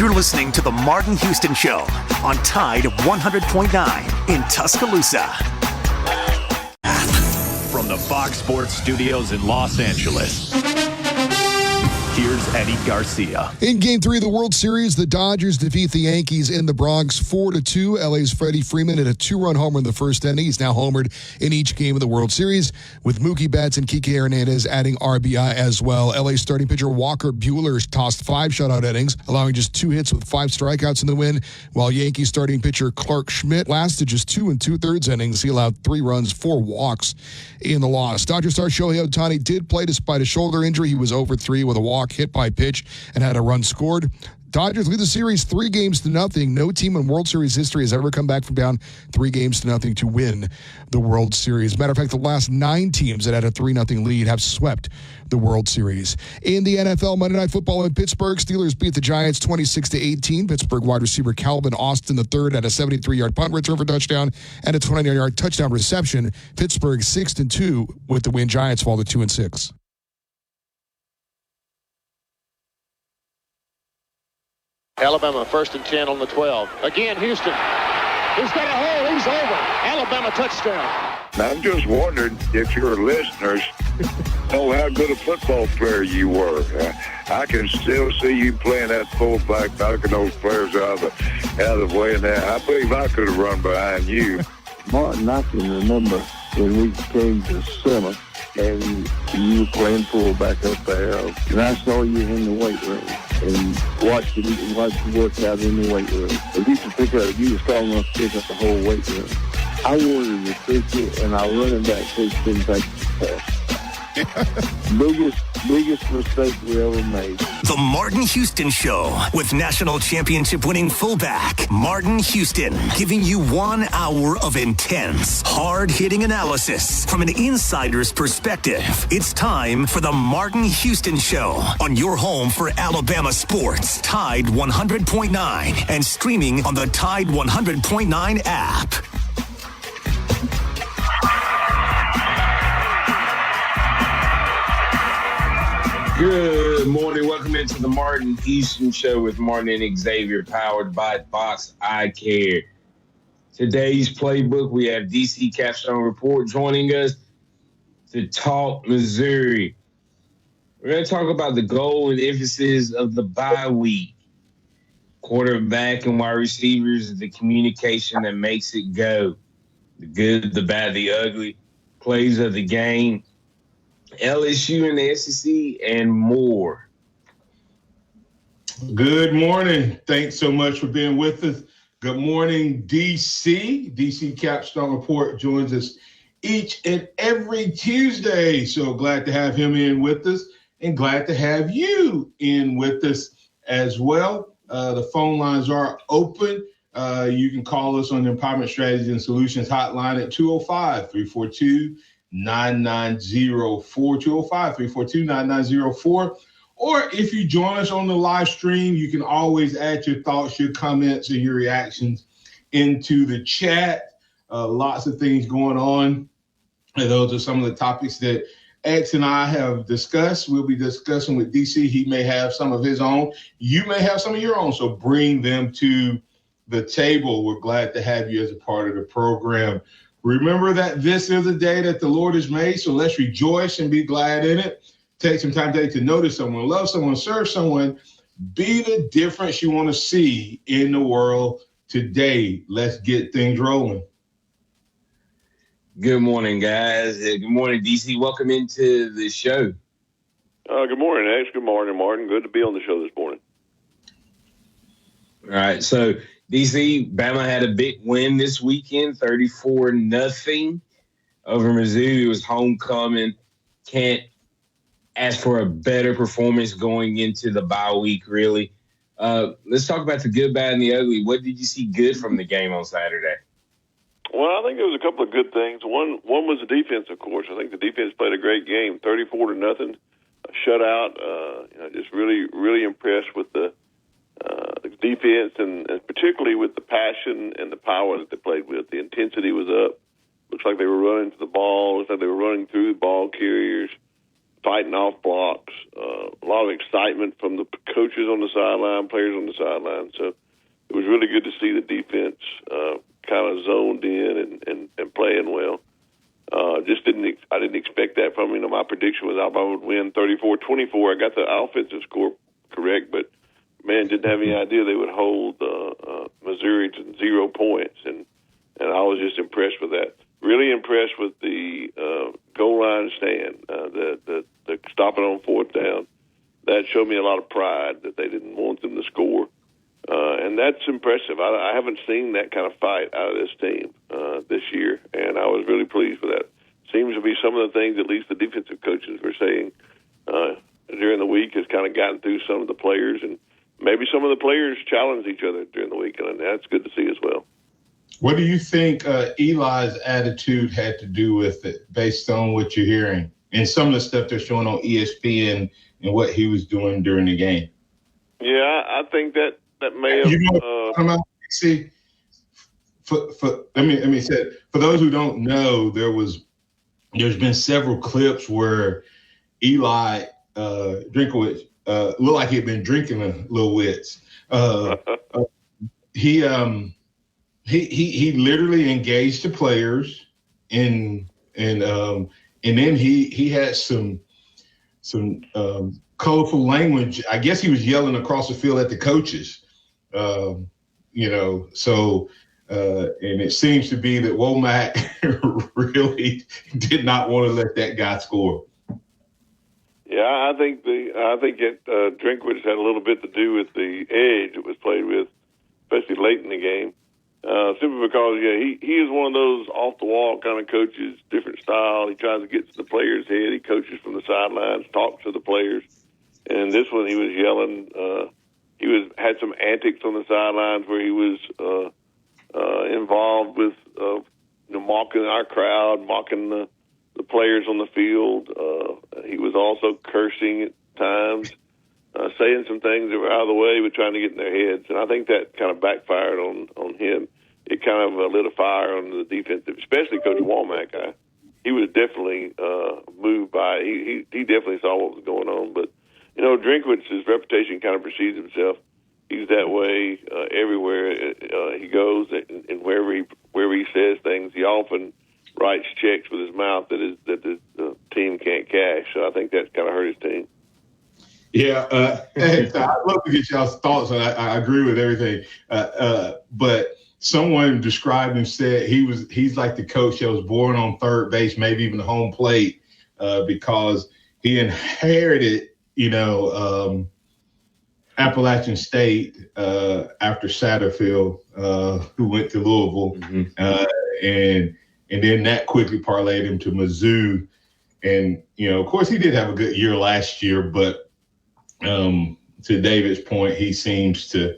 You're listening to The Martin Houston Show on Tide 100.9 in Tuscaloosa. From the Fox Sports Studios in Los Angeles, here's Eddie Garcia. In Game 3 of the World Series, the Dodgers defeat the Yankees in the Bronx 4-2. LA's Freddie Freeman hit a two-run homer in the first inning. He's now homered in each game of the World Series, with Mookie Betts and Kike Hernandez adding RBI as well. LA's starting pitcher Walker Buehler tossed 5 shutout innings, allowing just 2 hits with 5 strikeouts in the win, while Yankees starting pitcher Clark Schmidt lasted just 2 2/3 innings. He allowed 3 runs, 4 walks in the loss. Dodger star Shohei Ohtani did play despite a shoulder injury. He was over 3 with a walk, hit by pitch, and had a run scored. Dodgers lead the series 3-0. No team in World Series history has ever come back from down 3-0 to win the World Series. Matter of fact, the last 9 teams that had a 3-0 lead have swept the World Series. In the NFL, Monday Night Football in Pittsburgh, Steelers beat the Giants 26-18. Pittsburgh wide receiver Calvin Austin III had a 73-yard punt return for touchdown and a 29-yard touchdown reception. Pittsburgh 6-2 with the win. Giants fall to 2-6. Alabama 1st and 10 on the 12. Again, Houston. He's got a hole. He's over. Alabama touchdown. I'm just wondering if your listeners know how good a football player you were. I can still see you playing that fullback, knocking those players out of the way. And I believe I could have run behind you. Martin, I can remember when we came to summer and you were playing fullback up there, and I saw you in the weight room and watched you work out in the weight room. If you could pick up, you were strong enough to pick up the whole weight room. I wanted to pick it, and our running back coach didn't take the pass. biggest mistake we ever made. The Martin Houston Show with national championship winning fullback Martin Houston, giving you 1 hour of intense, hard-hitting analysis from an insider's perspective. It's time for the Martin Houston Show on your home for Alabama sports. Tide 100.9 and streaming on the Tide 100.9 app. Good morning. Welcome into the Martin Houston Show with Martin and Xavier, powered by Fox Eye Care. Today's playbook, we have DC Capstone Report joining us to talk Missouri. We're going to talk about the goal and emphasis of the bye week. Quarterback and wide receivers, the communication that makes it go. The good, the bad, the ugly, plays of the game. LSU and the SEC, and more. Good morning. Thanks so much for being with us. Good morning, DC. DC Capstone Report joins us each and every Tuesday. So glad to have him in with us and glad to have you in with us as well. The phone lines are open. You can call us on the Empowerment Strategies and Solutions hotline at 205-342-9904, 205-342-9904. Or if you join us on the live stream, you can always add your thoughts, your comments, and your reactions into the chat. Lots of things going on. And those are some of the topics that X and I have discussed. We'll be discussing with DC. He may have some of his own. You may have some of your own. So bring them to the table. We're glad to have you as a part of the program. Remember that this is a day that the Lord has made, so let's rejoice and be glad in it. Take some time today to notice someone, love someone, serve someone, be the difference you want to see in the world today. Let's get things rolling. Good morning, guys. Good morning, DC. Welcome into the show. Good morning, X. Good morning, Martin. Good to be on the show this morning. All right, so DC, Bama had a big win this weekend, 34-0 over Mizzou. It was homecoming. Can't ask for a better performance going into the bye week, really. Let's talk about the good, bad, and the ugly. What did you see good from the game on Saturday? Well, I think there was a couple of good things. One was the defense, of course. I think the defense played a great game, 34-0, a shutout. Just really, really impressed with the defense and particularly with the passion and the power that they played with. The intensity was up. Looks like they were running to the ball. Looks like they were running through the ball carriers. fighting off blocks, a lot of excitement from the coaches on the sideline, players on the sideline. So it was really good to see the defense kind of zoned in and playing well. I didn't expect that from him. My prediction was Alabama would win 34-24. I got the offensive score correct, but man, didn't have any idea they would hold Missouri to 0 points, and I was just impressed with that. Really impressed with the goal line stand, the stopping on fourth down. That showed me a lot of pride that they didn't want them to score, and that's impressive. I haven't seen that kind of fight out of this team this year, and I was really pleased with that. Seems to be some of the things at least the defensive coaches were saying during the week has kind of gotten through some of the players, and maybe some of the players challenged each other during the week, and that's good to see as well. What do you think Eli's attitude had to do with it, based on what you're hearing and some of the stuff they're showing on ESPN and what he was doing during the game? Yeah, I think that may have. You know what I'm about? See, let me say, for those who don't know, there's been several clips where Eli Drinkwitz looked like he'd been drinking a little wits. He literally engaged the players and then he had some colorful language. I guess he was yelling across the field at the coaches, and it seems to be that Womack really did not want to let that guy score. Yeah, I think Drinkwitz had a little bit to do with the edge it was played with, especially late in the game. Simply because, he is one of those off-the-wall kind of coaches, different style. He tries to get to the player's head. He coaches from the sidelines, talks to the players. And this one, he was yelling. Had some antics on the sidelines where he was involved with mocking our crowd, mocking the players on the field. He was also cursing at times, saying some things that were out of the way, but trying to get in their heads. And I think that kind of backfired on him. It kind of lit a fire on the defensive, especially Coach Womack. He was definitely moved by it. He definitely saw what was going on. But, Drinkwitz's reputation kind of precedes himself. He's that way everywhere he goes, and wherever he says things, he often writes checks with his mouth that the team can't cash. So I think that kind of hurt his team. Yeah, I'd love to get y'all's thoughts on. I agree with everything, but someone described him, said he's like the coach that was born on third base, maybe even home plate, because he inherited, Appalachian State after Satterfield, who went to Louisville, and then that quickly parlayed him to Mizzou, and of course he did have a good year last year, but to David's point, he seems to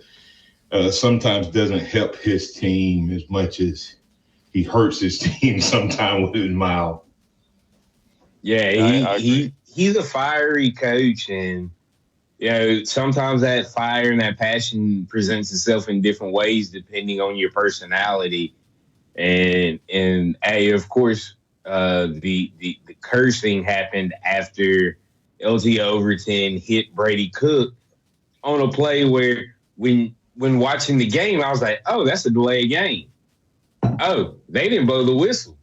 sometimes doesn't help his team as much as he hurts his team sometimes with his mouth. Yeah, he's a fiery coach, and sometimes that fire and that passion presents itself in different ways depending on your personality. And of course, the cursing happened after LT Overton hit Brady Cook on a play where when watching the game, I was like, oh, that's a delayed game. Oh, they didn't blow the whistle.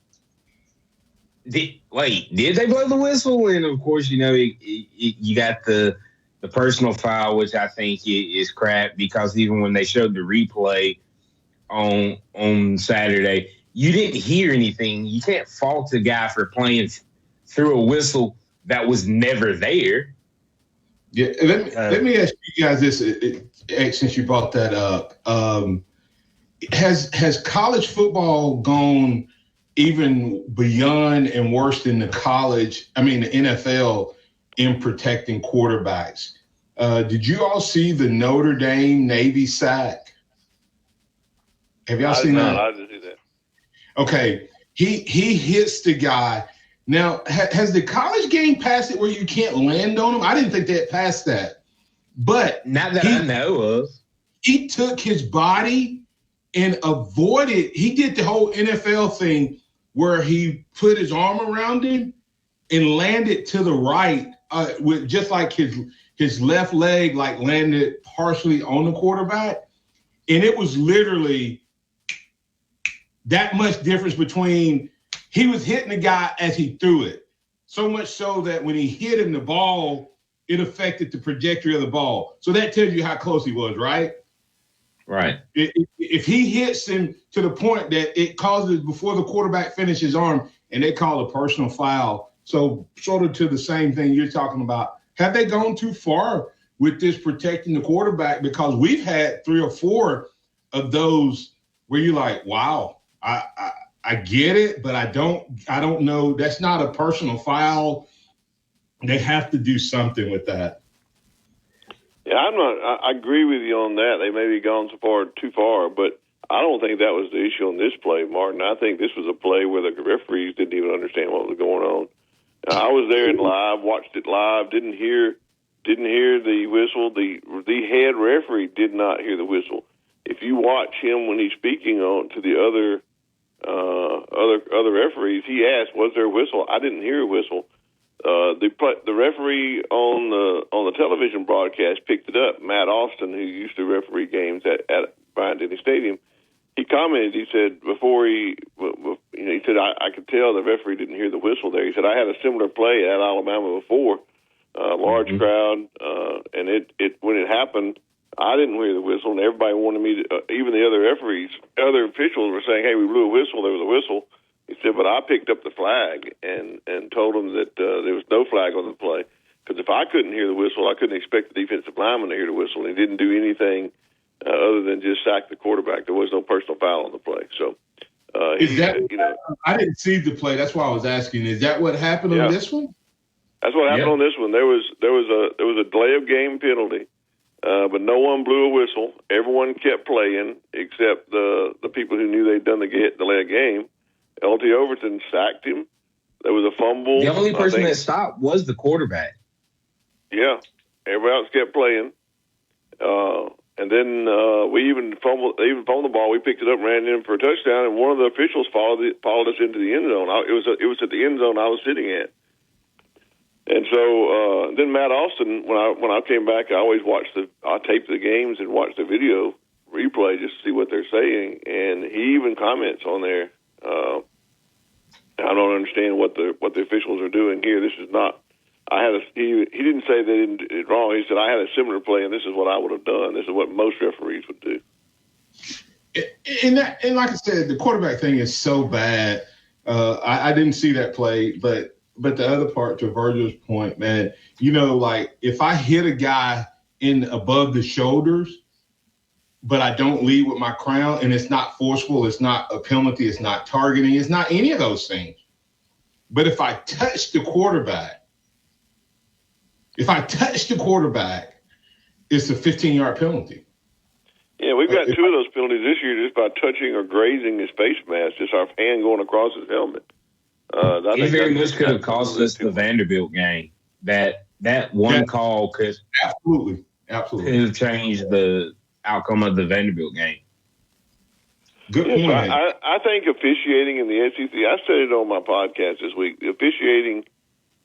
Did they blow the whistle? And of course, you got the personal foul, which I think is crap, because even when they showed the replay on Saturday, you didn't hear anything. You can't fault a guy for playing through a whistle that was never there. Yeah, let me ask you guys this, since you brought that up. Has college football gone even beyond and worse than the NFL in protecting quarterbacks? Did you all see the Notre Dame Navy sack? Have y'all seen that? I didn't see that. Okay, he hits the guy. Now, has the college game passed it where you can't land on him? I didn't think they had passed that. But not that I know of. He took his body and avoided. He did the whole NFL thing where he put his arm around him and landed to the right with just like his left leg like landed partially on the quarterback. And it was literally that much difference between he was hitting the guy as he threw it. So much so that when he hit him, the ball, it affected the trajectory of the ball. So that tells you how close he was, right? Right. If he hits him to the point that it causes before the quarterback finishes his arm, and they call a personal foul. So sort of to the same thing you're talking about. Have they gone too far with this protecting the quarterback? Because we've had 3 or 4 of those where you're like, wow, I get it, but I don't know. That's not a personal foul. They have to do something with that. Yeah, I agree with you on that. They may be gone too far, but I don't think that was the issue on this play, Martin. I think this was a play where the referees didn't even understand what was going on. I was there and live, watched it live, didn't hear the whistle. The head referee did not hear the whistle. If you watch him when he's speaking to the other referees, he asked, "Was there a whistle?" I didn't hear a whistle. The referee on the television broadcast picked it up. Matt Austin, who used to referee games at Bryant-Denny Stadium, he commented. He said he said I could tell the referee didn't hear the whistle there. He said I had a similar play at Alabama before, large crowd, and it when it happened, I didn't hear the whistle, and everybody wanted me to. Even the other other officials were saying, "Hey, we blew a whistle. There was a whistle." He said, but I picked up the flag and told him that there was no flag on the play. Because if I couldn't hear the whistle, I couldn't expect the defensive lineman to hear the whistle. And he didn't do anything other than just sack the quarterback. There was no personal foul on the play. So, I didn't see the play. That's why I was asking. Is that what happened on this one? That's what happened on this one. There was a delay of game penalty, but no one blew a whistle. Everyone kept playing except the people who knew they'd done the delay of game. L.T. Overton sacked him. There was a fumble. The only person that stopped was the quarterback. Yeah. Everybody else kept playing. And then we even fumbled the ball. We picked it up and ran in for a touchdown, and one of the officials followed us into the end zone. It was at the end zone I was sitting at. And so then Matt Austin, when I came back, I always I taped the games and watched the video replay just to see what they're saying. And he even comments on there. I don't understand what the officials are doing here. This is not. He didn't say they didn't do it wrong. He said I had a similar play, and this is what I would have done. This is what most referees would do. And like I said, the quarterback thing is so bad. I didn't see that play, but the other part, to Virgil's point, man, like if I hit a guy above the shoulders, but I don't lead with my crown, and it's not forceful, it's not a penalty, it's not targeting, it's not any of those things. But if I touch the quarterback, it's a 15-yard penalty. Yeah, we've got 2 of those penalties this year just by touching or grazing his face mask, just our hand going across his helmet. It very much could have cost us the Vanderbilt game. That one call could absolutely have changed the outcome of the Vanderbilt game. Good point. I think officiating in the SEC, I said it on my podcast this week, the officiating,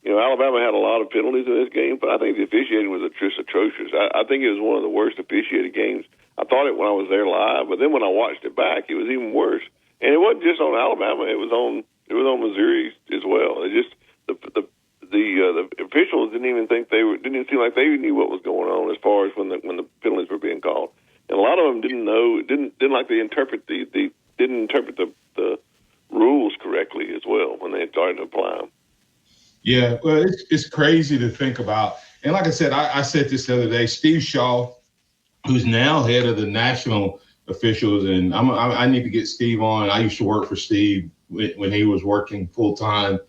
Alabama had a lot of penalties in this game, but I think the officiating was just atrocious. I think it was one of the worst officiated games. I thought it when I was there live, but then when I watched it back, it was even worse. And it wasn't just on Alabama; it was on Missouri as well. It just the officials didn't seem like they knew what was going on as far as when the penalties were being called. And a lot of them didn't know, didn't like they didn't interpret the rules correctly as well when they started to apply them. Yeah, well, it's crazy to think about. And like I said, I said this the other day, Steve Shaw, who's now head of the national officials, and I need to get Steve on. I used to work for Steve when he was working full-time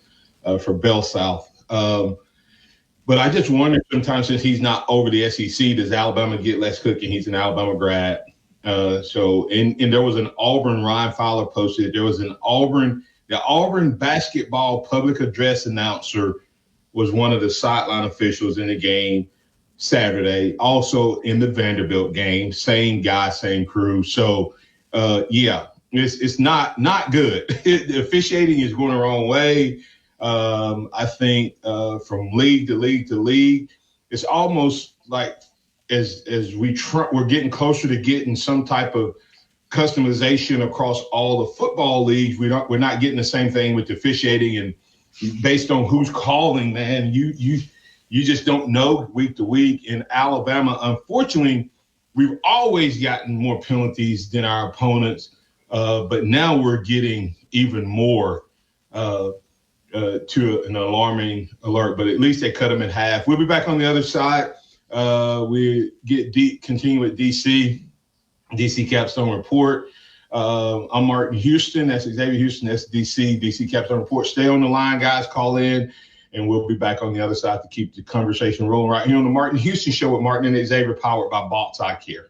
for Bell South. But I just wonder sometimes, since he's not over the SEC, does Alabama get less cooking? He's an Alabama grad. So there was an Auburn, Ryan Fowler posted, there was the Auburn basketball public address announcer was one of the sideline officials in the game Saturday, also in the Vanderbilt game, same guy, same crew. So, it's not good. The officiating is going the wrong way. I think from league to league to league, it's almost like as we're getting closer to getting some type of customization across all the football leagues. We're not getting the same thing with the officiating, and based on who's calling, man, you just don't know week to week. In Alabama, unfortunately, we've always gotten more penalties than our opponents, but now we're getting even more to an alarming alert. But at least they cut them in half. We'll be back on the other side. We continue with DC Capstone Report. I'm Martin Houston. That's Xavier Houston. That's DC Capstone Report. Stay on the line, guys. Call in, and we'll be back on the other side to keep the conversation rolling right here on the Martin Houston Show with Martin and Xavier, powered by Box Eye Care.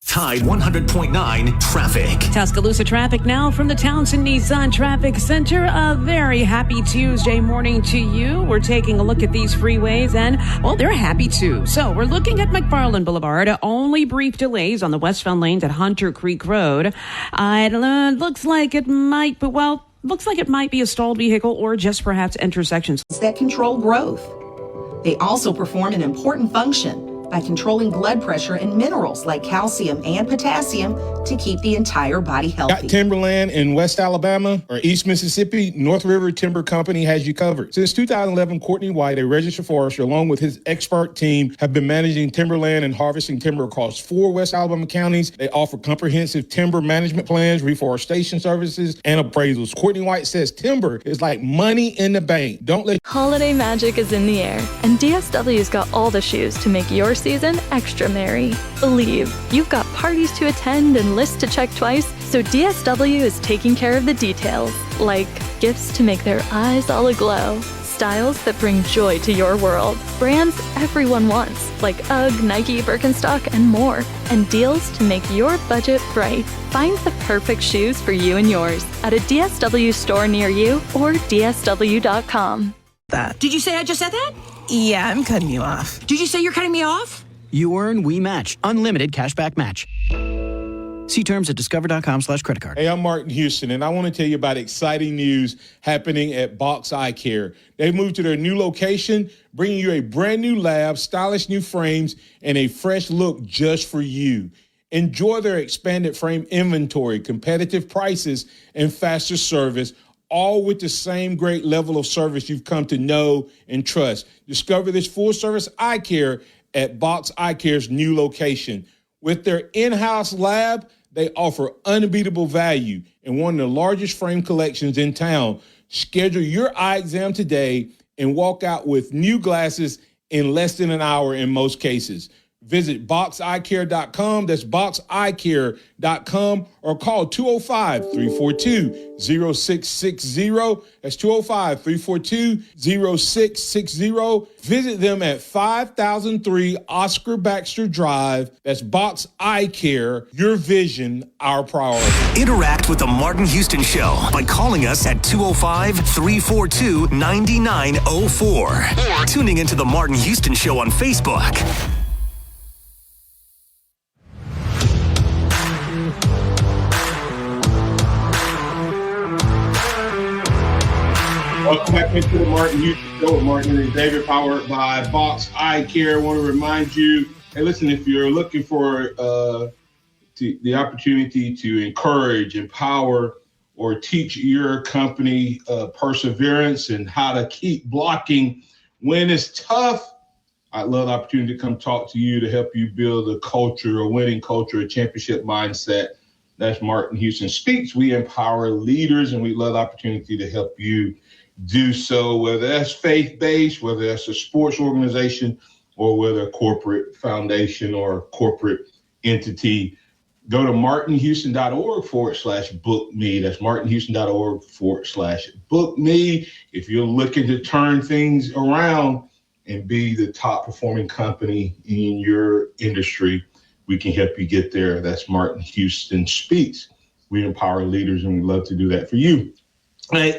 Tide 100.9 traffic. Tuscaloosa traffic now from the Townsend Nissan Traffic Center. A very happy Tuesday morning to you. We're taking a look at these freeways, and, well, they're happy too. So we're looking at McFarland Boulevard. Only brief delays on the westbound lanes at Hunter Creek Road. It looks like it might be a stalled vehicle or just perhaps intersections that control growth. They also perform an important function by controlling blood pressure and minerals like calcium and potassium to keep the entire body healthy. Got timberland in West Alabama or East Mississippi? North River Timber Company has you covered. Since 2011, Courtney White, a registered forester, along with his expert team, have been managing timberland and harvesting timber across 4 West Alabama counties. They offer comprehensive timber management plans, reforestation services, and appraisals. Courtney White says timber is like money in the bank. Don't let Holiday magic is in the air, and DSW's got all the shoes to make your season extra merry. Believe, you've got parties to attend and lists to check twice, so DSW is taking care of the details, like gifts to make their eyes all aglow, styles that bring joy to your world, brands everyone wants, like UGG, Nike, Birkenstock, and more, and deals to make your budget bright. Find the perfect shoes for you and yours at a DSW store near you or DSW.com. Did you say I just said that? Yeah, I'm cutting you off. Did you say you're cutting me off? You earn, we match. Unlimited cashback match. See terms at discover.com/creditcard. Hey, I'm Martin Houston, and I want to tell you about exciting news happening at Box Eye Care. They've moved to their new location, bringing you a brand new lab, stylish new frames, and a fresh look just for you. Enjoy their expanded frame inventory, competitive prices, and faster service, all with the same great level of service you've come to know and trust. Discover this full-service eye care at Box Eye Care's new location. With their in-house lab, they offer unbeatable value and one of the largest frame collections in town. Schedule your eye exam today and walk out with new glasses in less than an hour in most cases. Visit boxeyecare.com. That's boxeyecare.com, or call 205-342-0660. That's 205-342-0660. Visit them at 5003 Oscar Baxter Drive. That's Box Eye Care. Your vision, our priority. Interact with the Martin Houston Show by calling us at 205-342-9904 or tuning into the Martin Houston Show on Facebook. Welcome back into the Martin Houston Show with Martin and Xavier, powered by Box Eye Care. I want to remind you, hey, listen, if you're looking for the opportunity to encourage, empower, or teach your company perseverance and how to keep blocking when it's tough, I'd love the opportunity to come talk to you to help you build a culture, a winning culture, a championship mindset. That's Martin Houston Speaks. We empower leaders, and we love the opportunity to help you do so, whether that's faith-based, whether that's a sports organization, or whether a corporate foundation or corporate entity. Go to martinhouston.org/book me. That's martinhouston.org/book me. If you're looking to turn things around and be the top performing company in your industry, we can help you get there. That's Martin Houston Speaks. We empower leaders, and we love to do that for you. Hey,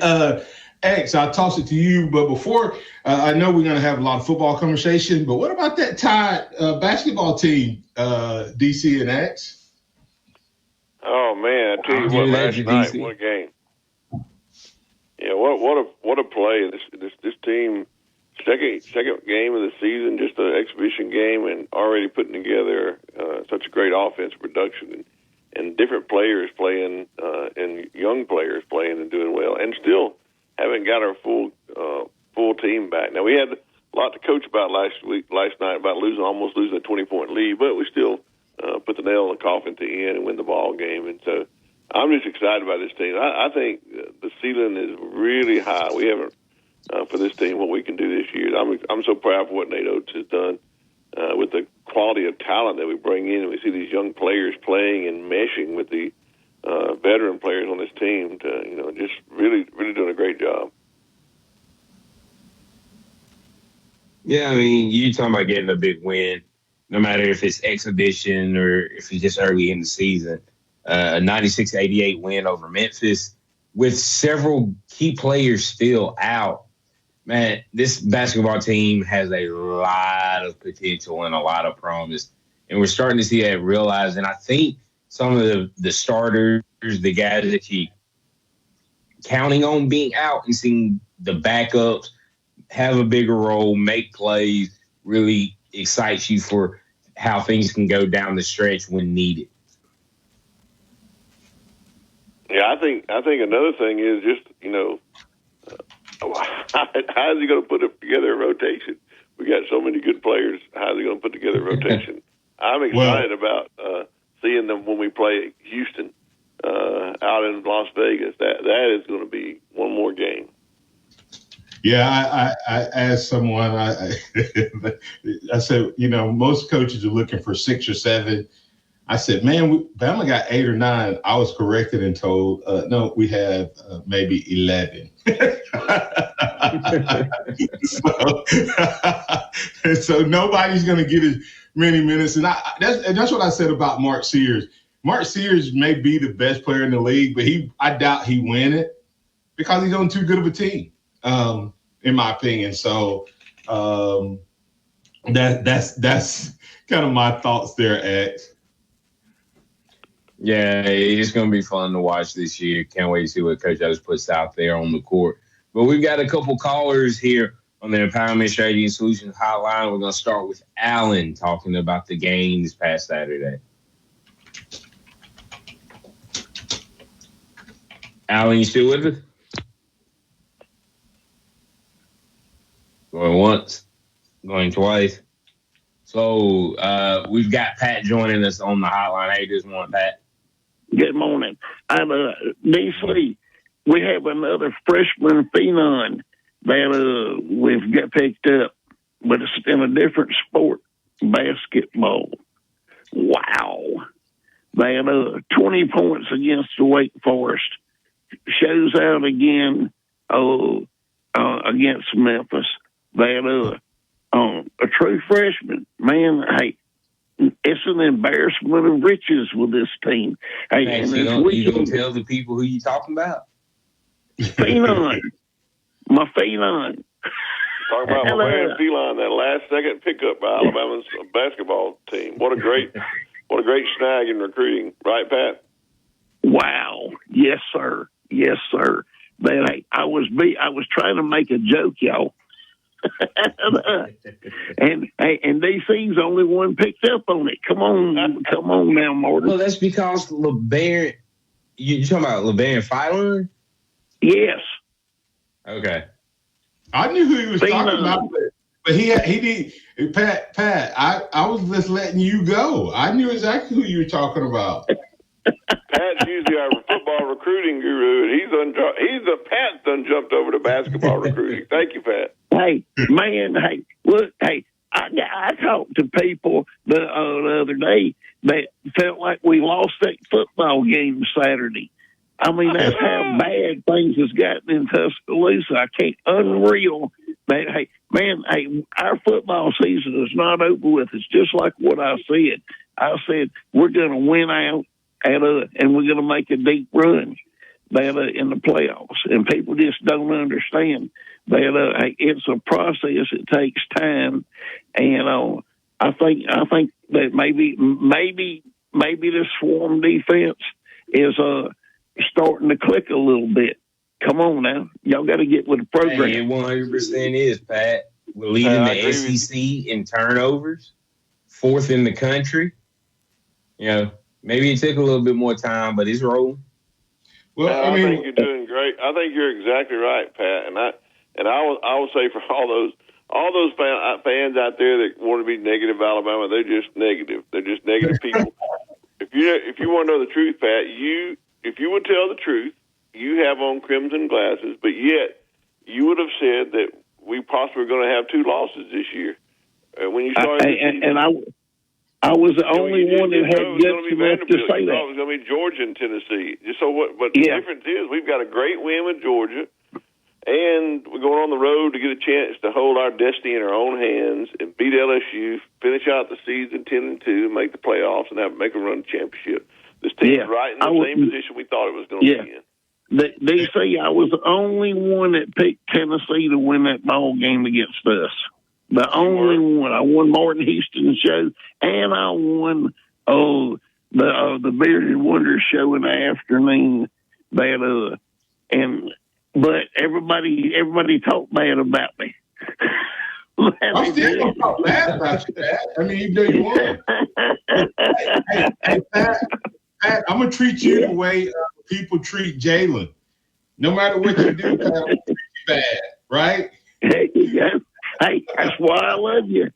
X, I'll toss it to you. But before, I know we're going to have a lot of football conversation, but what about that Tide basketball team, DC and X? Oh, man, I tell you what, last night, what a game. what a play! This team, second game of the season, just an exhibition game, and already putting together such a great offensive production, and different players playing, and young players playing and doing well, and still haven't got our full team back. Now we had a lot to coach about last night about almost losing a 20-point lead, but we still put the nail in the coffin at the end and win the ball game. And so I'm just excited about this team. I think the ceiling is really high. We haven't for this team what we can do this year. I'm so proud of what Nate Oates has done with the quality of talent that we bring in, and we see these young players playing and meshing with the veteran players on this team to just really doing a great job. Yeah, I mean, you're talking about getting a big win, no matter if it's exhibition or if it's just early in the season. A 96-88 win over Memphis with several key players still out. Man, this basketball team has a lot of potential and a lot of promise. And we're starting to see that realized. And I think some of the starters, the guys that you counting on being out and seeing the backups have a bigger role, make plays, really excites you for how things can go down the stretch when needed. Yeah, I think another thing is just, how is he going to put together a rotation? We got so many good players. How is he going to put together a rotation? I'm excited about seeing them when we play Houston out in Las Vegas. That is going to be one more game. Yeah, I asked someone, I said, most coaches are looking for 6 or 7. I said, man, Bama got 8 or 9. I was corrected and told, no, we have maybe 11. So nobody's going to get as many minutes. And that's what I said about Mark Sears. Mark Sears may be the best player in the league, but I doubt he win it because he's on too good of a team. In my opinion. So that's kind of my thoughts there, X. Yeah, it's going to be fun to watch this year. Can't wait to see what Coach Oates puts out there on the court. But we've got a couple callers here on the Empowerment Strategy and Solutions Hotline. We're going to start with Alan talking about the game this past Saturday. Alan, you still with us? Going once, going twice. So we've got Pat joining us on the hotline. How you this morning, Pat? Good morning. I'm DC. We have another freshman phenom that we've got picked up, but it's in a different sport, basketball. Wow. That 20 points against Wake Forest shows out again against Memphis. That a true freshman, man, hey, it's an embarrassment of riches with this team. Hey, man, and you don't tell the people who you talking about? Phenom. My Phenom. Talking about my man Phenom, that last second pickup by Alabama's basketball team. What a great snag in recruiting, right, Pat? Wow. Yes, sir. Yes, sir. Man, hey, I was trying to make a joke, y'all. and DC's only one picked up on it. Come on now, Martin. Well, that's because LeBaron. You talking about LeBaron Filer? Yes. Okay. I knew who he was talking about, but he did. Pat, I was just letting you go. I knew exactly who you were talking about. Pat's usually our football recruiting guru, and Pat's done jumped over to basketball recruiting. Thank you, Pat. Hey, man, hey, look, hey, I talked to people the other day that felt like we lost that football game Saturday. I mean, that's how bad things has gotten in Tuscaloosa. I can't, unreal. But, hey, man, hey, our football season is not over with. It's just like what I said. I said, we're going to win out and we're going to make a deep run in the playoffs. And people just don't understand that it's a process. It takes time. And I think that maybe the swarm defense is starting to click a little bit. come on now. Y'all got to get with the program. It 100% is, Pat. We're leading the SEC in turnovers, 4th in the country. You know, maybe it took a little bit more time, but it's rolling. Well, I think you're doing great. I think you're exactly right, Pat. And I will say for all those fans out there that want to be negative Alabama, they're just negative. They're just negative people. If you want to know the truth, Pat, if you would tell the truth, you have on crimson glasses, but yet you would have said that we possibly were going to have 2 losses this year. When you started, I was the only one that had guts enough to say that. It was going to be Georgia and Tennessee. But the difference is we've got a great win with Georgia, and we're going on the road to get a chance to hold our destiny in our own hands and beat LSU, finish out the season 10-2, make the playoffs, and make a run to championship. This team's right in the same position we thought it was going to be in. DC, I was the only one that picked Tennessee to win that ball game against us. The only one. I won Martin Houston's show, and I won the Bearded Wonder show in the afternoon. But everybody talked bad about me. I'm still going to talk bad about you, Pat. I mean, you know you won. Hey, Pat, I'm going to treat you the way people treat Jalen. No matter what you do, Pat, I'm going to treat you bad, right? Hey, that's why I love you.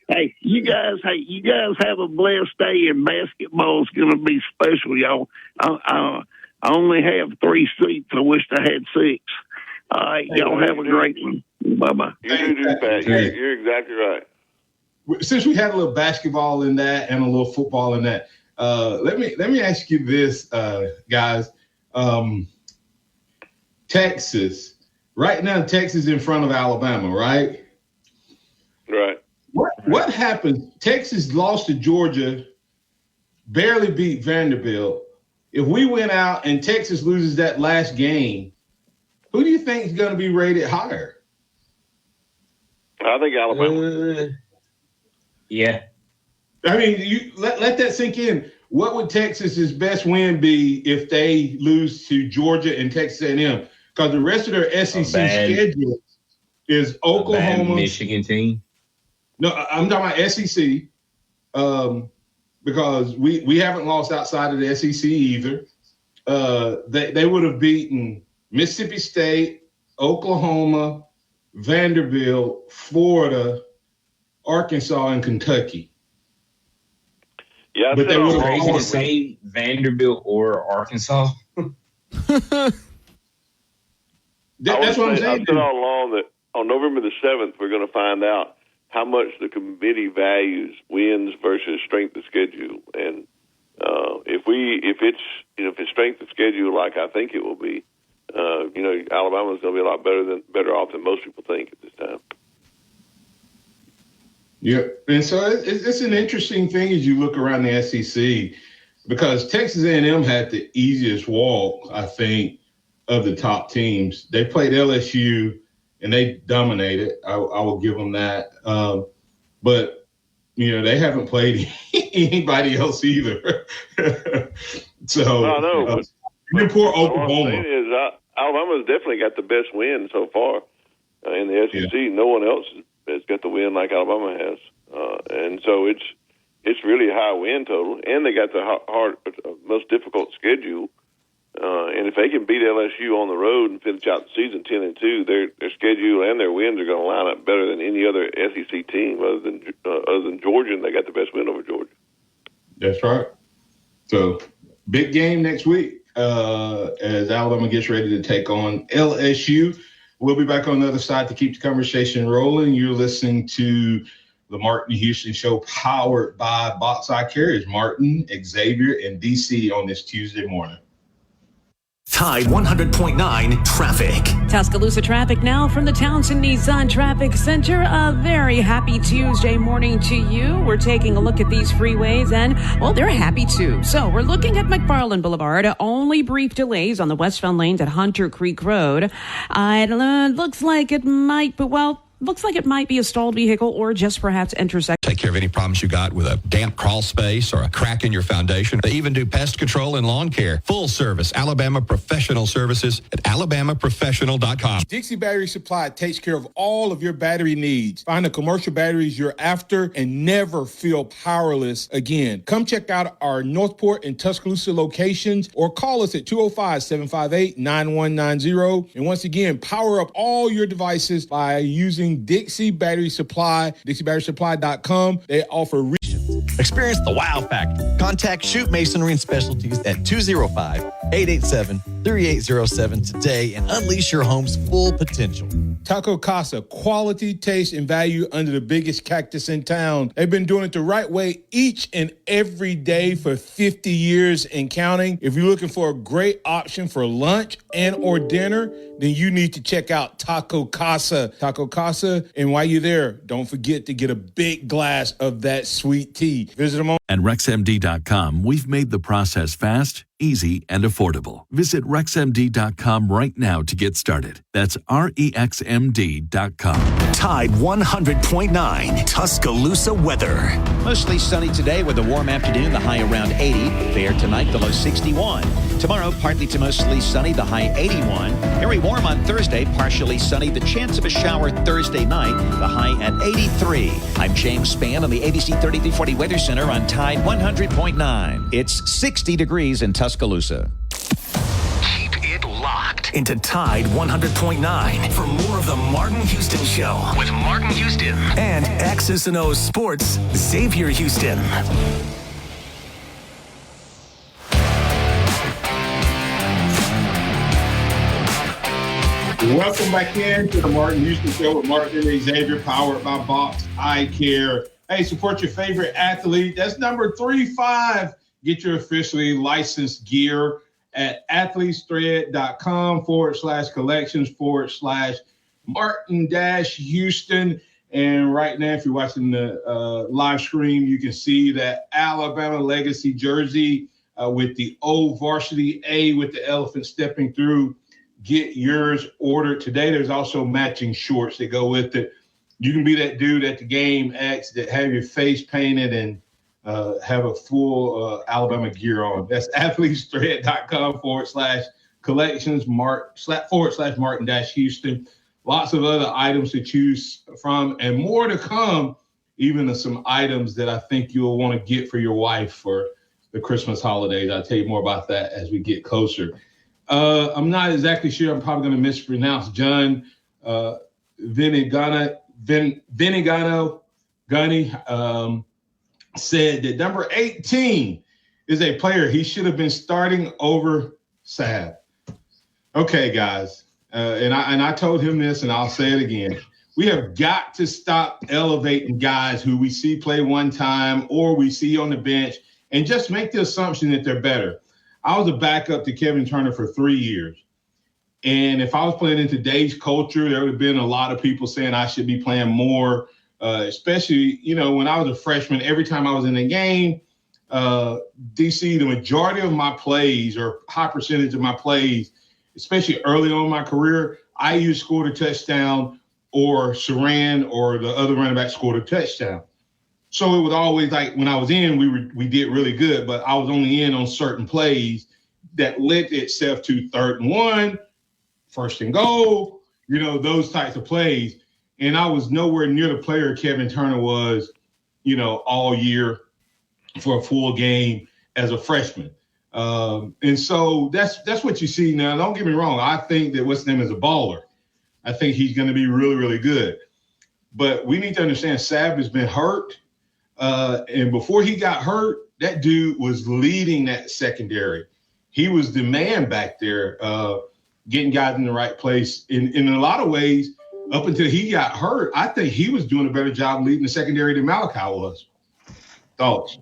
Hey, you guys have a blessed day, and basketball's going to be special, y'all. I only have 3 seats. I wish I had 6. All right, y'all have a great one. Bye-bye. You do, Pat. You're exactly right. Since we had a little basketball in that and a little football in that, let me ask you this, guys. Texas. Right now, Texas in front of Alabama, right? Right. What happened? Texas lost to Georgia, barely beat Vanderbilt. If we went out and Texas loses that last game, who do you think is going to be rated higher? I think Alabama. Yeah. I mean, you let that sink in. What would Texas's best win be if they lose to Georgia and Texas A&M? Because the rest of their SEC schedule is Oklahoma, Michigan team. No, I'm talking about SEC, because we haven't lost outside of the SEC either. They would have beaten Mississippi State, Oklahoma, Vanderbilt, Florida, Arkansas, and Kentucky. Yeah, but they would crazy to say Vanderbilt or Arkansas. That's what I'm saying. I've said all along that on November the 7th, we're going to find out how much the committee values wins versus strength of schedule. And if it's strength of schedule like I think it will be, Alabama's going to be a lot better off than most people think at this time. Yeah, and so it's an interesting thing as you look around the SEC, because Texas A&M had the easiest walk, I think, of the top teams. They played LSU and they dominated. I will give them that. But they haven't played anybody else either. So I know. But poor Oklahoma. What I'm saying is Alabama's definitely got the best win so far in the SEC. Yeah. No one else has got the win like Alabama has, and so it's really a high win total. And they got the most difficult schedule. And if they can beat LSU on the road and finish out the season 10-2, their schedule and their wins are going to line up better than any other SEC team other than Georgia, and they got the best win over Georgia. That's right. So big game next week as Alabama gets ready to take on LSU. We'll be back on the other side to keep the conversation rolling. You're listening to the Martin Houston Show, powered by Box Eye Carriers. Martin, Xavier, and DC on this Tuesday morning. Tide 100.9 traffic. Tuscaloosa traffic now from the Townsend Nissan Traffic Center. A very happy Tuesday morning to you. We're taking a look at these freeways and, well, they're happy too. So we're looking at McFarland Boulevard. Only brief delays on the westbound lanes at Hunter Creek Road. It looks like it might be a stalled vehicle or just perhaps intersect. take care of any problems you got with a damp crawl space or a crack in your foundation. They even do pest control and lawn care. Full service Alabama Professional Services at alabamaprofessional.com. Dixie Battery Supply takes care of all of your battery needs. Find the commercial batteries you're after and never feel powerless again. Come check out our Northport and Tuscaloosa locations or call us at 205-758-9190. And once again, power up all your devices by using Dixie Battery Supply, DixieBatterySupply.com. They offer Experience the wow factor. Contact Shoot Masonry and Specialties at 205-887-3807 today and unleash your home's full potential. Taco Casa, quality, taste, and value under the biggest cactus in town. They've been doing it the right way each and every day for 50 years and counting. If you're looking for a great option for lunch and or dinner, then you need to check out Taco Casa. Taco Casa, and while you're there, don't forget to get a big glass of that sweet tea. Visit them on. At RexMD.com, we've made the process fast, easy, and affordable. Visit RexMD.com right now to get started. That's REXMD.com. Tide 100.9 Tuscaloosa weather. Mostly sunny today with a warm afternoon, the high around 80. Fair tonight, the low 61. Tomorrow, partly to mostly sunny, the high 81. Very warm on Thursday, partially sunny. The chance of a shower Thursday night, the high at 83. I'm James Spann on the ABC 3340 Weather Center on Tide 100.9. It's 60 degrees in Tuscaloosa. Keep it locked into Tide 100.9 for more of the Martin Houston Show with Martin Houston and X's and O's Sports, Xavier Houston. Welcome back in to the Martin Houston Show with Martin and Xavier, powered by Box Eye Care. Hey, support your favorite athlete. That's number 35. Get your officially licensed gear at athletesthread.com/collections/Martin-Houston. And right now, if you're watching the live stream, you can see that Alabama Legacy jersey with the O varsity A with the elephant stepping through. Get yours ordered today. There's also matching shorts that go with it. You can be that dude at the game X that have your face painted and have a full Alabama gear on. That's athletesthread.com/collections/Martin-Houston. Lots of other items to choose from and more to come, even some items that I think you'll want to get for your wife for the Christmas holidays. I'll tell you more about that as we get closer. I'm not exactly sure. I'm probably going to mispronounce John Venigano Gunny said that number 18 is a player he should have been starting over Saab. Okay, guys, and I told him this, and I'll say it again. We have got to stop elevating guys who we see play one time or we see on the bench and just make the assumption that they're better. I was a backup to Kevin Turner for 3 years. And if I was playing in today's culture, there would have been a lot of people saying I should be playing more, especially, when I was a freshman. Every time I was in a game, DC, the majority of my plays or high percentage of my plays, especially early on in my career, I either scored a touchdown or Saran or the other running back scored a touchdown. So it was always like when I was in, we did really good, but I was only in on certain plays that lent itself to 3rd and 1, 1st and goal, those types of plays. And I was nowhere near the player Kevin Turner was, all year for a full game as a freshman. And so that's what you see now. Don't get me wrong. I think that what's his name is a baller. I think he's going to be really, really good. But we need to understand Saab has been hurt. And before he got hurt, that dude was leading that secondary. He was the man back there, getting guys in the right place. In a lot of ways, up until he got hurt, I think he was doing a better job leading the secondary than Malachi was. Thoughts?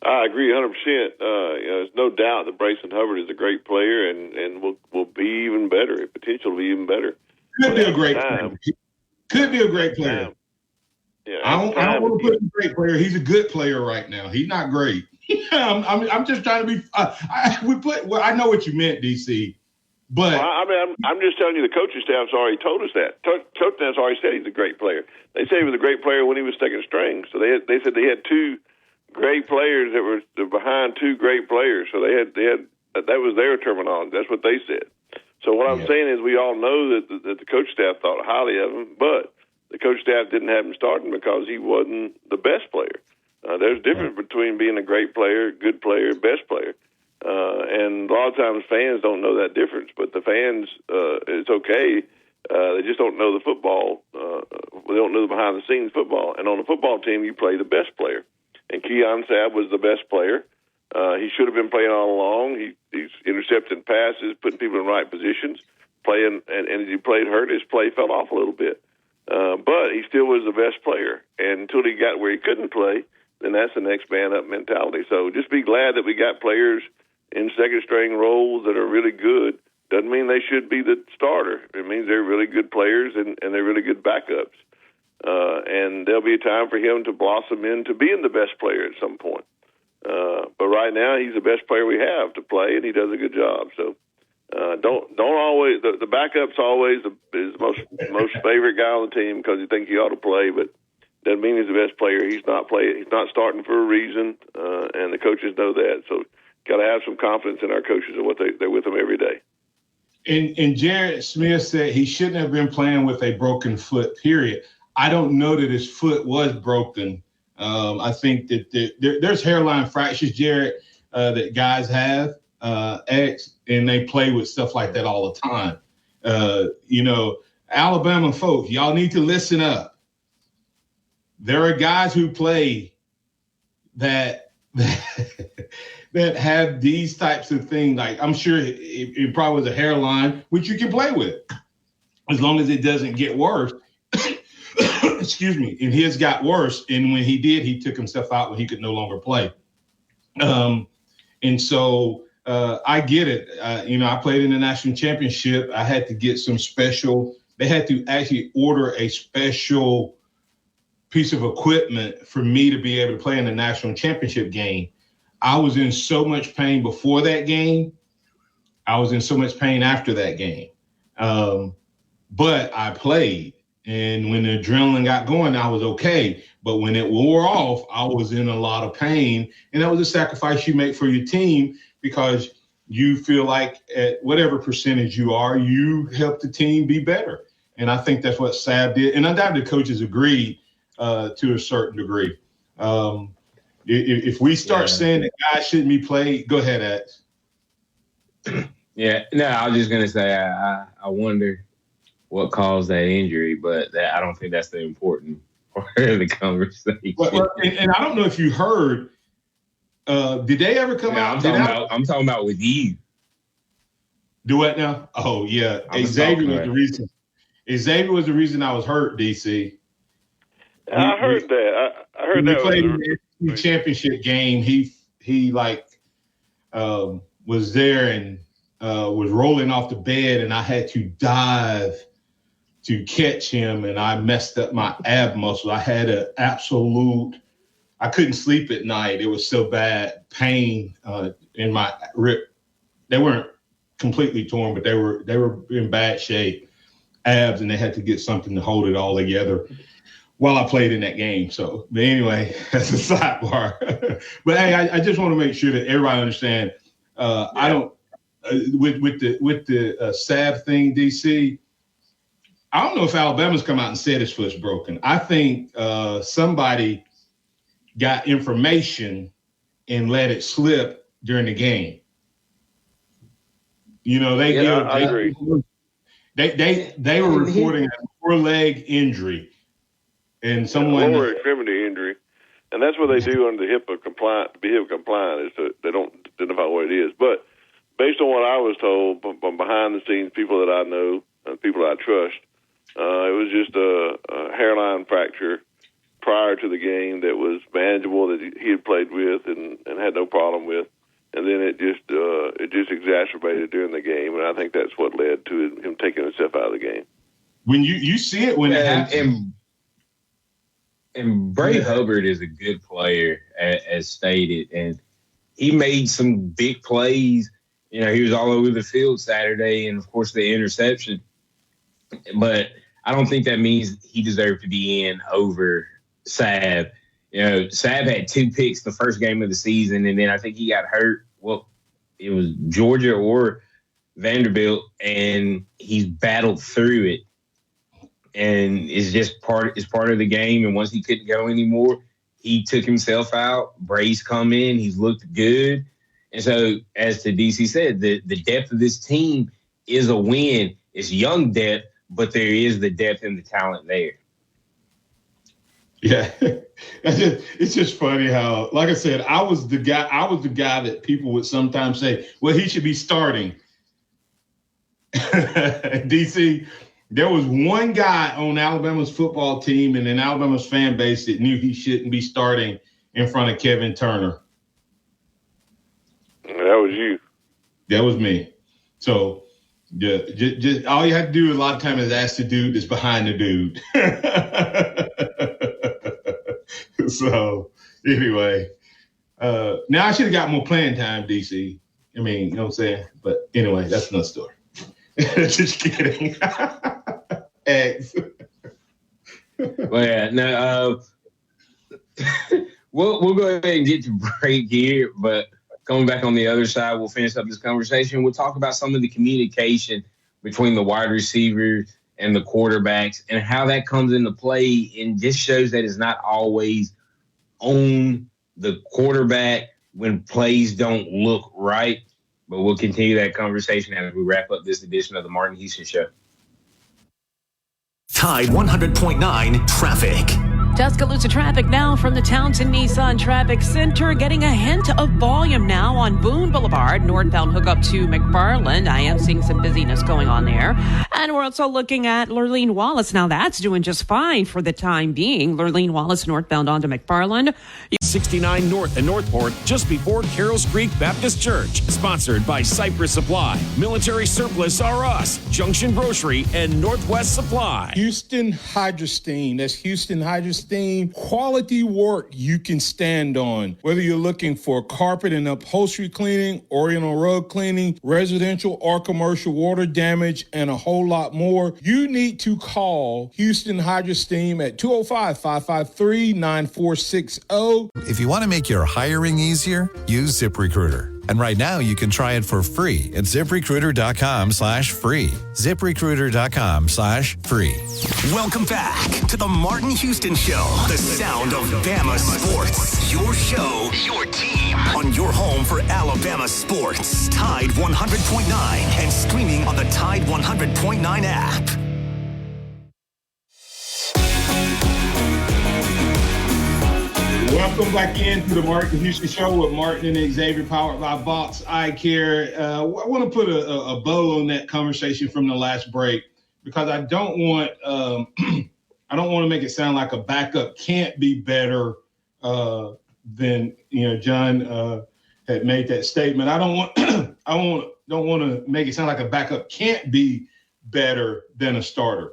I agree 100%. There's no doubt that Brayson Hubbard is a great player and will be even better. Potential to be even better. Could be a great player. Could be a great player. Yeah, I don't want to put him a great player. He's a good player right now. He's not great. I'm just trying to be. I know what you meant, DC. But I'm just telling you, the coaching staff's already told us that. Coaching staff's already said he's a great player. They said he was a great player when he was second string. So they said they had two great players that were behind two great players. So they had that was their terminology. That's what they said. So what I'm saying is, we all know that the coach staff thought highly of him, but the coach staff didn't have him starting because he wasn't the best player. There's a difference between being a great player, good player, best player. And a lot of times fans don't know that difference, but the fans, it's okay. They just don't know the football. They don't know the behind-the-scenes football. And on a football team, you play the best player. And Keon Sabb was the best player. He should have been playing all along. He's intercepting passes, putting people in the right positions, playing. And as he played hurt, his play fell off a little bit. But he still was the best player. And until he got where he couldn't play, then that's the next man up mentality. So just be glad that we got players in second-string roles that are really good. Doesn't mean they should be the starter. It means they're really good players and they're really good backups. And there'll be a time for him to blossom into being the best player at some point. But right now, he's the best player we have to play, and he does a good job. So don't always the backup's always is the most favorite guy on the team because you think he ought to play, but doesn't mean he's the best player. He's not playing. He's not starting for a reason, and the coaches know that. So got to have some confidence in our coaches and what they're with them every day. And Jared Smith said he shouldn't have been playing with a broken foot, period. I don't know that his foot was broken. I think that there's hairline fractures, Jared, that guys have, and they play with stuff like that all the time. Alabama folks, y'all need to listen up. There are guys who play that have these types of things. Like, I'm sure it probably was a hairline, which you can play with as long as it doesn't get worse. Excuse me. And his got worse. And when he did, he took himself out when he could no longer play. And so I get it. I played in the national championship. I had to get some special. They had to actually order a special piece of equipment for me to be able to play in the national championship game. I was in so much pain before that game. I was in so much pain after that game. But I played. And when the adrenaline got going, I was okay. But when it wore off, I was in a lot of pain. And that was a sacrifice you make for your team because you feel like at whatever percentage you are, you help the team be better. And I think that's what Sabb did. And undoubtedly the coaches agreed to a certain degree. If we start saying that guys shouldn't be played, go ahead, Ax. Yeah, no, I was just going to say, I wonder what caused that injury, but I don't think that's the important part of the conversation. And I don't know if you heard, did they ever come out? I'm talking about with you. Do what now? Oh, yeah. Xavier was the reason. Xavier was the reason I was hurt, DC. I heard that. I heard that. We played in the championship game. He was there and was rolling off the bed, and I had to dive to catch him, and I messed up my ab muscle. I had I couldn't sleep at night. It was so bad, pain in my rib. They weren't completely torn, but they were in bad shape, abs, and they had to get something to hold it all together while I played in that game. So, but anyway, that's a sidebar. But hey, I just want to make sure that everybody understands. I don't with the Sabb thing, DC. I don't know if Alabama's come out and said his foot's broken. I think somebody got information and let it slip during the game. I agree. They were reporting a lower leg injury and someone lower extremity injury, and that's what they do under the HIPAA compliant. Behavior compliant is that they don't identify what it is. But based on what I was told from behind the scenes, people that I know and people I trust. It was just a hairline fracture prior to the game that was manageable, that he had played with and had no problem with, and then it just exacerbated during the game, and I think that's what led to him taking himself out of the game. When you see it when it happens. And Bray Hubbard is a good player, as stated, and he made some big plays he was all over the field Saturday, and of course the interception. But I don't think that means he deserved to be in over Sav. Sav had 2 picks the first game of the season, and then I think he got hurt. Well, it was Georgia or Vanderbilt, and he's battled through it. And it's just part of the game. And once he couldn't go anymore, he took himself out. Bray's come in. He's looked good. And so, as to DC said, the depth of this team is a win. It's young depth, but there is the depth and the talent there. Yeah, it's just funny how, like I said, I was the guy that people would sometimes say, well, he should be starting. DC, there was one guy on Alabama's football team and in Alabama's fan base that knew he shouldn't be starting in front of Kevin Turner. That was you. That was me. So just all you have to do a lot of times is ask the dude that's behind the dude. So anyway, now I should have got more playing time, DC. I mean, you know what I'm saying? But anyway, that's another story. Just kidding. Eggs. Well, yeah, no, we'll go ahead and get to break here, but coming back on the other side, we'll finish up this conversation. We'll talk about some of the communication between the wide receivers and the quarterbacks and how that comes into play, and just shows that it's not always on the quarterback when plays don't look right. But we'll continue that conversation as we wrap up this edition of the Martin Houston Show. Tide 100.9 traffic. Tuscaloosa traffic now from the Townsend Nissan Traffic Center, getting a hint of volume now on Boone Boulevard, northbound hookup to McFarland. I am seeing some busyness going on there. And we're also looking at Lurleen Wallace. Now that's doing just fine for the time being. Lurleen Wallace northbound onto McFarland. 69 North and Northport, just before Carroll's Creek Baptist Church. Sponsored by Cypress Supply, Military Surplus R Us, Junction Grocery, and Northwest Supply. Houston Hydrosteam. That's Houston Hydrosteam. Quality work you can stand on. Whether you're looking for carpet and upholstery cleaning, oriental rug cleaning, residential or commercial water damage, and a whole lot more, you need to call Houston Hydrosteam at 205-553-9460. If you want to make your hiring easier, use ZipRecruiter. And right now, you can try it for free at ZipRecruiter.com/free. ZipRecruiter.com/free. Welcome back to the Martin Houston Show, the sound of Bama sports. Your show, your team, on your home for Alabama sports. Tide 100.9 and streaming on the Tide 100.9 app. Welcome back into the Martin Houston Show with Martin and Xavier, powered by Box Eye Care. I want to put a bow on that conversation from the last break, because I don't want to make it sound like a backup can't be better than John had made that statement. I don't want to make it sound like a backup can't be better than a starter,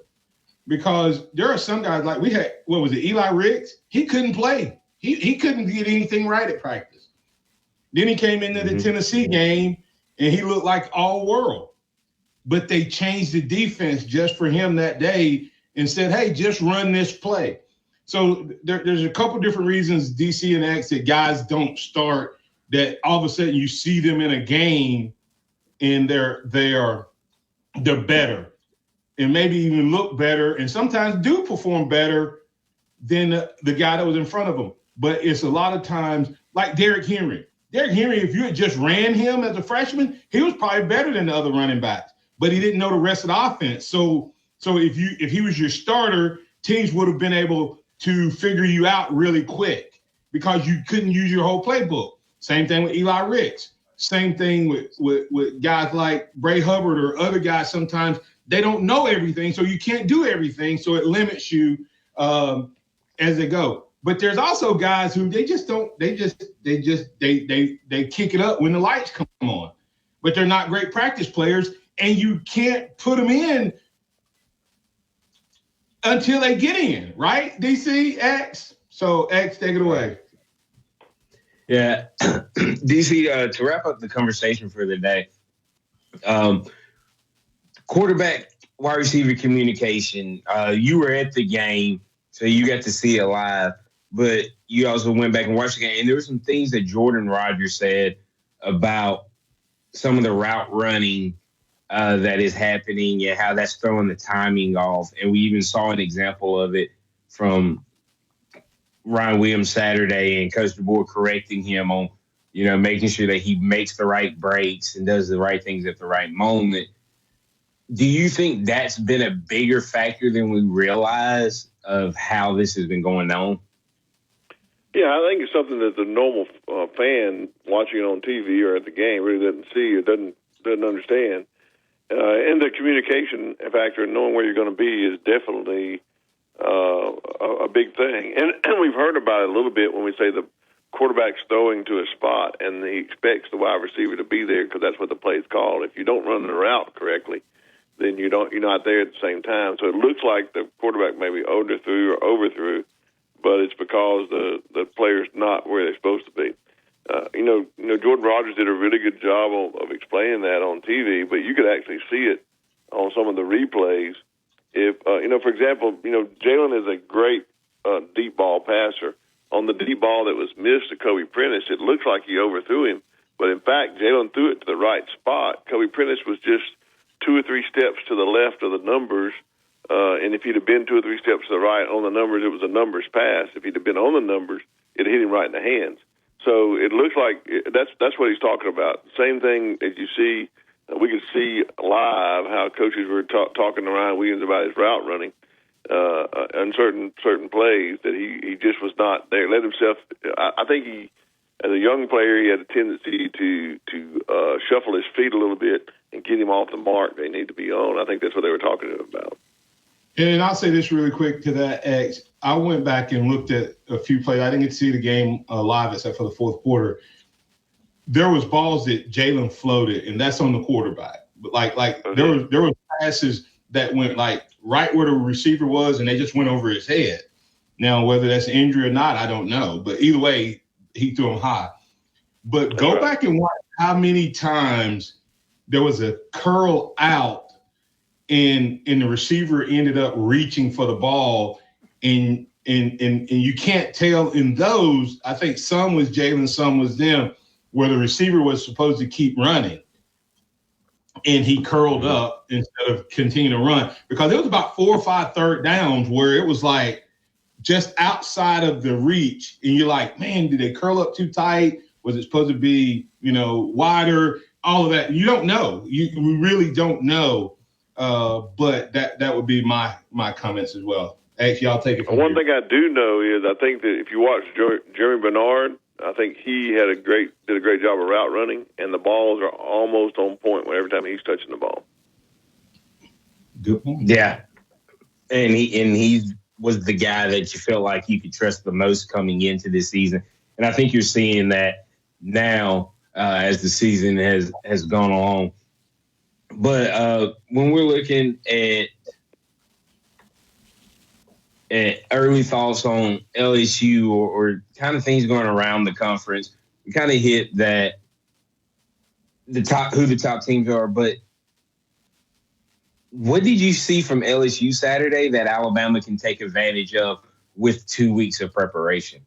because there are some guys like we had. What was it, Eli Ricks? He couldn't play. He couldn't get anything right at practice. Then he came into the Tennessee game and he looked like all world. But they changed the defense just for him that day and said, hey, just run this play. So there's a couple different reasons, DC and X, that guys don't start, that all of a sudden you see them in a game and they're better and maybe even look better and sometimes do perform better than the guy that was in front of them. But it's a lot of times like Derrick Henry. Derrick Henry, if you had just ran him as a freshman, he was probably better than the other running backs, but he didn't know the rest of the offense. So if he was your starter, teams would have been able to figure you out really quick because you couldn't use your whole playbook. Same thing with Eli Ricks. Same thing with guys like Bray Hubbard or other guys. Sometimes they don't know everything, so you can't do everything. So it limits you as they go. But there's also guys who they kick it up when the lights come on, but they're not great practice players, and you can't put them in until they get in, right? DC, X. So X, take it away. Yeah, DC. To wrap up the conversation for the day, Quarterback, wide receiver communication. You were at the game, so you got to see it live, but you also went back and watched the game. And there were some things that Jordan Rodgers said about some of the route running that is happening and how that's throwing the timing off. And we even saw an example of it from Ryan Williams Saturday and Coach DeBoer correcting him on, making sure that he makes the right breaks and does the right things at the right moment. Do you think that's been a bigger factor than we realize of how this has been going on? Yeah, I think it's something that the normal fan watching it on TV or at the game really doesn't see or doesn't understand. And the communication factor, knowing where you're going to be, is definitely a big thing. And we've heard about it a little bit when we say the quarterback's throwing to a spot and he expects the wide receiver to be there because that's what the play is called. If you don't run the route correctly, then you're not there at the same time. So it looks like the quarterback maybe underthrew or overthrew, but it's because the player's not where they're supposed to be. Jordan Rodgers did a really good job of explaining that on TV, but you could actually see it on some of the replays. If for example, Jalen is a great deep ball passer. On the deep ball that was missed to Kobe Prentice, it looks like he overthrew him, but in fact, Jalen threw it to the right spot. Kobe Prentice was just 2 or 3 steps to the left of the numbers, and if he'd have been 2 or 3 steps to the right on the numbers, it was a numbers pass. If he'd have been on the numbers, it hit him right in the hands. So it looks like that's what he's talking about. Same thing as you see, we could see live how coaches were talking to Ryan Williams about his route running on certain plays that he just was not there. Let himself. I think he, as a young player, he had a tendency to shuffle his feet a little bit and get him off the mark they need to be on. I think that's what they were talking to him about. And I'll say this really quick to that, X. I went back and looked at a few plays. I didn't get to see the game live except for the fourth quarter. There was balls that Jalen floated, and that's on the quarterback. But there were passes that went like right where the receiver was, and they just went over his head. Now, whether that's an injury or not, I don't know. But either way, he threw them high. But go back and watch how many times there was a curl out and the receiver ended up reaching for the ball, and you can't tell in those. I think some was Jalen, some was them, where the receiver was supposed to keep running, and he curled up instead of continuing to run, because there was about 4 or 5 third downs where it was like just outside of the reach, and you're like, man, did they curl up too tight? Was it supposed to be, wider? All of that. You don't know. We really don't know. But that would be my comments as well. Actually, I'll take it from One thing I do know is I think that if you watch Jeremy Bernard, I think he did a great job of route running, and the balls are almost on point every time he's touching the ball. Good point. Yeah, and he was the guy that you felt like you could trust the most coming into this season, and I think you're seeing that now as the season has gone along. But when we're looking at early thoughts on LSU or kind of things going around the conference, we kind of hit that who the top teams are. But what did you see from LSU Saturday that Alabama can take advantage of with 2 weeks of preparation?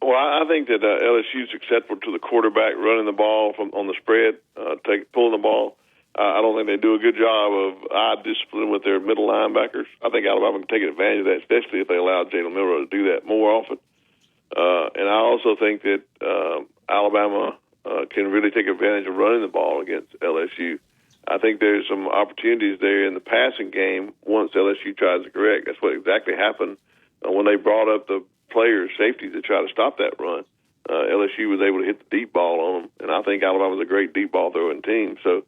Well, I think that LSU is successful to the quarterback running the ball on the spread, pulling the ball. I don't think they do a good job of eye discipline with their middle linebackers. I think Alabama can take advantage of that, especially if they allow Jalen Milroe to do that more often. And I also think that Alabama can really take advantage of running the ball against LSU. I think there's some opportunities there in the passing game once LSU tries to correct. That's what exactly happened when they brought up the players' safety to try to stop that run. LSU was able to hit the deep ball on them, and I think Alabama's a great deep ball throwing team. So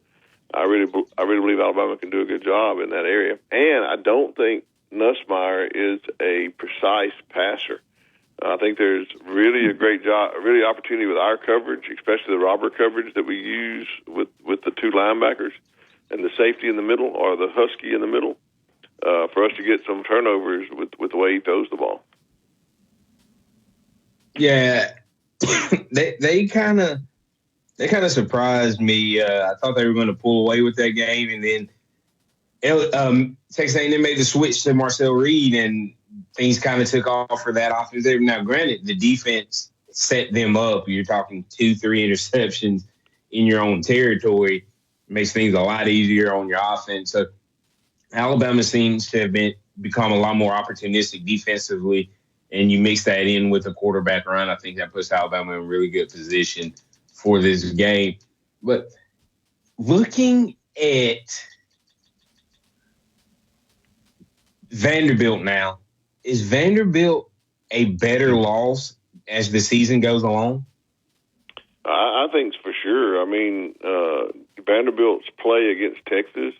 I really believe Alabama can do a good job in that area. And I don't think Nussmeier is a precise passer. I think there's really a great job, really opportunity with our coverage, especially the robber coverage that we use with the two linebackers and the safety in the middle or the Husky in the middle, for us to get some turnovers with the way he throws the ball. Yeah, they kind of They kind of surprised me. I thought they were going to pull away with that game, and then Texas A&M made the switch to Marcel Reed, and things kind of took off for that offense there. Now, granted, the defense set them up. You're talking 2-3 interceptions in your own territory. It makes things a lot easier on your offense. So Alabama seems to have become a lot more opportunistic defensively, and you mix that in with a quarterback run. I think that puts Alabama in a really good position for this game. But looking at Vanderbilt now, is Vanderbilt a better loss as the season goes along? I think for sure. I mean, Vanderbilt's play against Texas,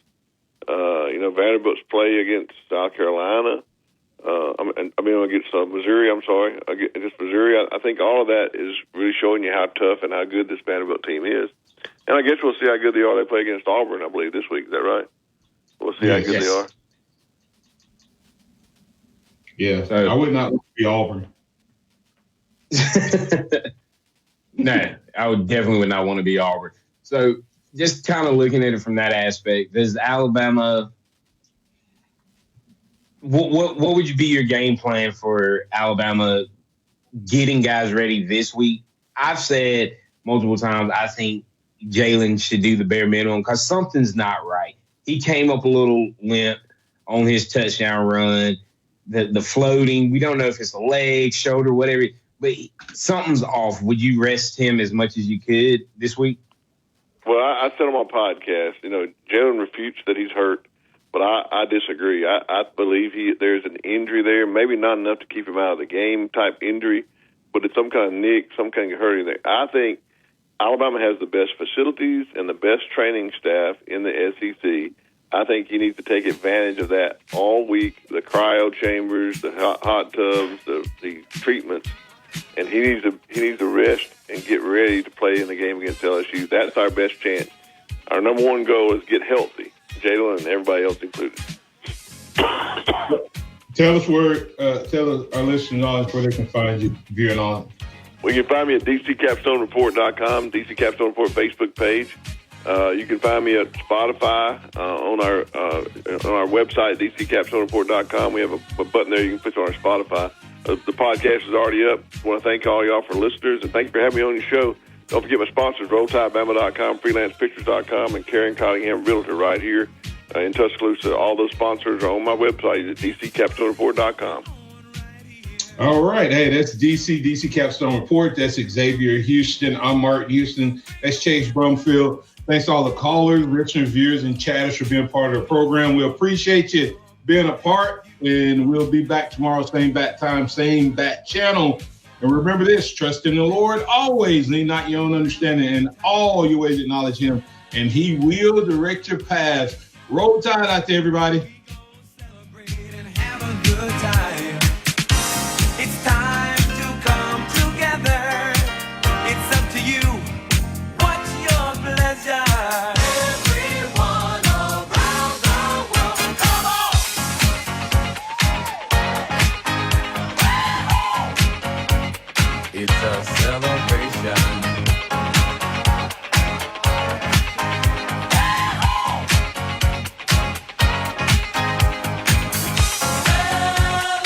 Vanderbilt's play against South Carolina, against Missouri, against Missouri. I think all of that is really showing you how tough and how good this Vanderbilt team is. And I guess we'll see how good they are. They play against Auburn, I believe, this week. Is that right? We'll see how good they are. Yeah, so, I would not want to be Auburn. No, I would not want to be Auburn. So just kind of looking at it from that aspect, does Alabama what would be your game plan for Alabama getting guys ready this week? I've said multiple times I think Jalen should do the bare minimum because something's not right. He came up a little limp on his touchdown run. The floating, we don't know if it's a leg, shoulder, whatever, but something's off. Would you rest him as much as you could this week? Well, I said on my podcast, Jalen refutes that he's hurt, but I disagree. I believe there's an injury there, maybe not enough to keep him out of the game type injury, but it's some kind of nick, some kind of hurting there. I think Alabama has the best facilities and the best training staff in the SEC. I think he needs to take advantage of that all week, the cryo chambers, the hot tubs, the treatments, and he needs to rest and get ready to play in the game against LSU. That's our best chance. Our number one goal is get healthy, Jalen and everybody else included. Tell our listeners where they can find you viewing on. Well, you can find me at DCCapstoneReport.com, DC Capstone Report Facebook page. You can find me at Spotify on our website, DCCapstoneReport.com. We have a button there you can put on our Spotify. The podcast is already up. I want to thank all y'all for listeners, and thank you for having me on your show. Don't forget my sponsors, RollTideBama.com, FreelancePictures.com, and Karen Cottingham Realtor right here in Tuscaloosa. All those sponsors are on my website at DCCapstoneReport.com. All right. Hey, that's DC Capstone Report. That's Xavier Houston. I'm Mark Houston. That's Chase Brumfield. Thanks to all the callers, listeners, viewers, and chatters for being part of the program. We appreciate you being a part, and we'll be back tomorrow, same bat time, same bat channel. And remember this, trust in the Lord always, lean not your own understanding, and all your ways acknowledge him, and he will direct your paths. Roll Tide out there, everybody. It's a celebration.